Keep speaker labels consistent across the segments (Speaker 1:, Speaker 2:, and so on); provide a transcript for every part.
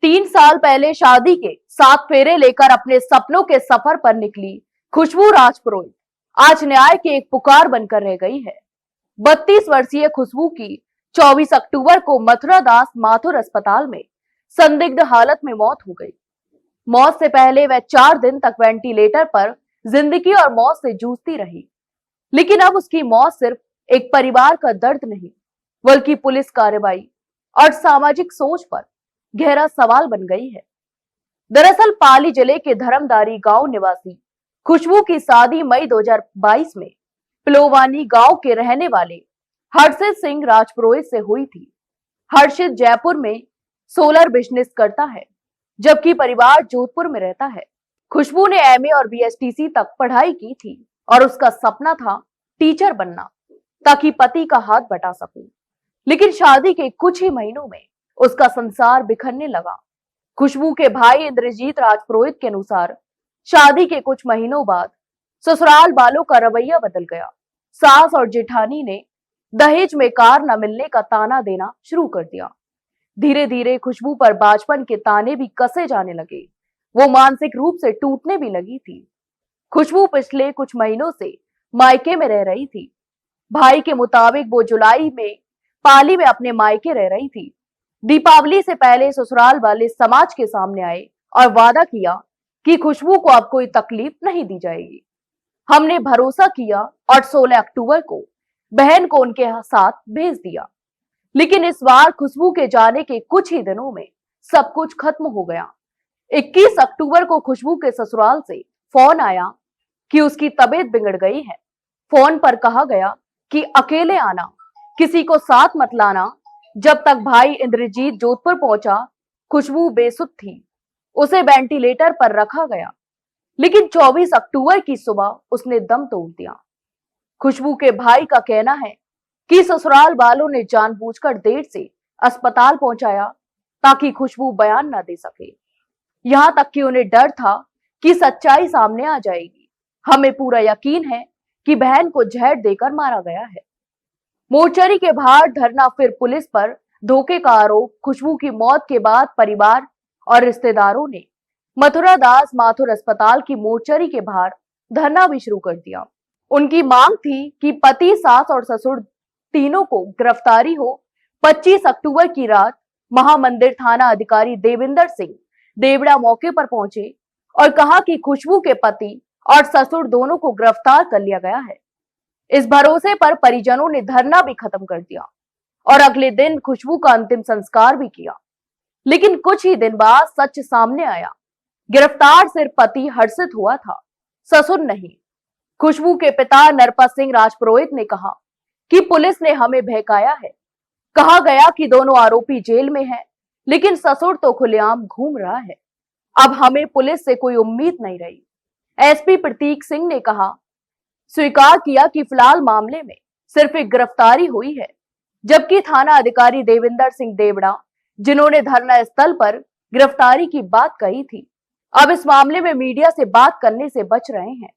Speaker 1: 3 साल पहले शादी के 7 फेरे लेकर अपने सपनों के सफर पर निकली खुशबू राजपुरोहित आज न्याय की एक पुकार बनकर रह गई है। 32 वर्षीय खुशबू की 24 अक्टूबर को मथुरा दास माथुर अस्पताल में संदिग्ध हालत में मौत हो गई। मौत से पहले वह 4 दिन तक वेंटिलेटर पर जिंदगी और मौत से जूझती रही, लेकिन अब उसकी मौत सिर्फ एक परिवार का दर्द नहीं, बल्कि पुलिस कार्रवाई और सामाजिक सोच पर गहरा सवाल बन गई है। दरअसल पाली जिले के धर्मदारी गांव निवासी खुशबू की शादी मई 2022 में पिलोवानी गांव के रहने वाले हर्षित सिंह राजपुरोहित से हुई थी। हर्षित जयपुर में सोलर बिजनेस करता है, जबकि परिवार जोधपुर में रहता है। खुशबू ने एमए और बीएसटीसी तक पढ़ाई की थी और उसका सपना था टीचर बनना, ताकि पति का हाथ बटा सकूं। लेकिन शादी के कुछ ही महीनों में उसका संसार बिखरने लगा। खुशबू के भाई इंद्रजीत राजपुरोहित के अनुसार शादी के कुछ महीनों बाद ससुराल वालों का रवैया बदल गया। सास और जेठानी ने दहेज में कार न मिलने का ताना देना शुरू कर दिया। धीरे धीरे खुशबू पर बाचपन के ताने भी कसे जाने लगे। वो मानसिक रूप से टूटने भी लगी थी। खुशबू पिछले कुछ महीनों से मायके में रह रही थी। भाई के मुताबिक वो जुलाई में पाली में अपने मायके रह रही थी। दीपावली से पहले ससुराल वाले समाज के सामने आए और वादा किया कि खुशबू को अब कोई तकलीफ नहीं दी जाएगी। हमने भरोसा किया और 16 अक्टूबर को बहन को उनके साथ भेज दिया। लेकिन इस बार खुशबू के जाने के कुछ ही दिनों में सब कुछ खत्म हो गया। 21 अक्टूबर को खुशबू के ससुराल से फोन आया कि उसकी तबीयत बिगड़ गई है। फोन पर कहा गया कि अकेले आना, किसी को साथ मत लाना। जब तक भाई इंद्रजीत जोधपुर पहुंचा, खुशबू बेसुध थी। उसे वेंटिलेटर पर रखा गया, लेकिन 24 अक्टूबर की सुबह उसने दम तोड़ दिया। खुशबू के भाई का कहना है कि ससुराल वालों ने जानबूझकर देर से अस्पताल पहुंचाया ताकि खुशबू बयान न दे सके। यहां तक कि उन्हें डर था कि सच्चाई सामने आ जाएगी। हमें पूरा यकीन है कि बहन को जहर देकर मारा गया है। मोर्चरी के बाहर धरना, फिर पुलिस पर धोखे का आरोप। खुशबू की मौत के बाद परिवार और रिश्तेदारों ने मथुरा दास माथुर अस्पताल की मोर्चरी के बाहर धरना भी शुरू कर दिया। उनकी मांग थी कि पति, सास और ससुर तीनों को गिरफ्तारी हो। 25 अक्टूबर की रात महामंदिर थाना अधिकारी देविंदर सिंह देवड़ा मौके पर पहुंचे और कहा कि खुशबू के पति और ससुर दोनों को गिरफ्तार कर लिया गया है। इस भरोसे पर परिजनों ने धरना भी खत्म कर दिया और अगले दिन खुशबू का अंतिम संस्कार भी किया। लेकिन कुछ ही दिन बाद सच सामने आया। गिरफ्तार सिर्फ पति हर्षित हुआ था, ससुर नहीं। खुशबू के पिता नरपत सिंह राजपुरोहित ने कहा कि पुलिस ने हमें बहकाया है। कहा गया कि दोनों आरोपी जेल में हैं, लेकिन ससुर तो खुलेआम घूम रहा है। अब हमें पुलिस से कोई उम्मीद नहीं रही। एसपी प्रतीक सिंह ने कहा, स्वीकार किया कि फिलहाल मामले में सिर्फ एक गिरफ्तारी हुई है, जबकि थाना अधिकारी देविंदर सिंह देवड़ा, जिन्होंने धरना स्थल पर गिरफ्तारी की बात कही थी, अब इस मामले में मीडिया से बात करने से बच रहे हैं।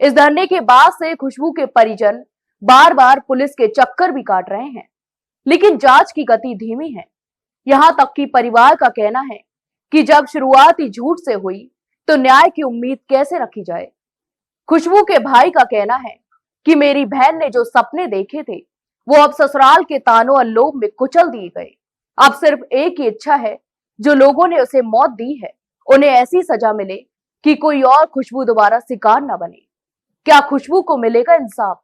Speaker 1: इस धरने के बाद से खुशबू के परिजन बार बार पुलिस के चक्कर भी काट रहे हैं, लेकिन जांच की गति धीमी है। यहां तक कि परिवार का कहना है कि जब शुरुआत ही झूठ से हुई तो न्याय की उम्मीद कैसे रखी जाए। खुशबू के भाई का कहना है कि मेरी बहन ने जो सपने देखे थे वो अब ससुराल के तानों और लोभ में कुचल दिए गए। अब सिर्फ एक ही इच्छा है, जो लोगों ने उसे मौत दी है उन्हें ऐसी सजा मिले कि कोई और खुशबू दोबारा शिकार न बने। क्या खुशबू को मिलेगा इंसाफ?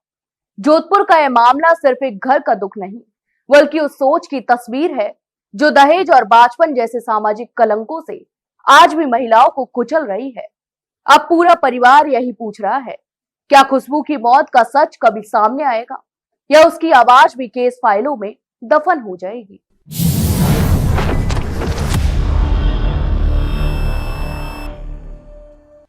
Speaker 1: जोधपुर का यह मामला सिर्फ एक घर का दुख नहीं, बल्कि उस सोच की तस्वीर है जो दहेज और बाचपन जैसे सामाजिक कलंकों से आज भी महिलाओं को कुचल रही है। अब पूरा परिवार यही पूछ रहा है, क्या खुशबू की मौत का सच कभी सामने आएगा या उसकी आवाज भी केस फाइलों में दफन हो जाएगी?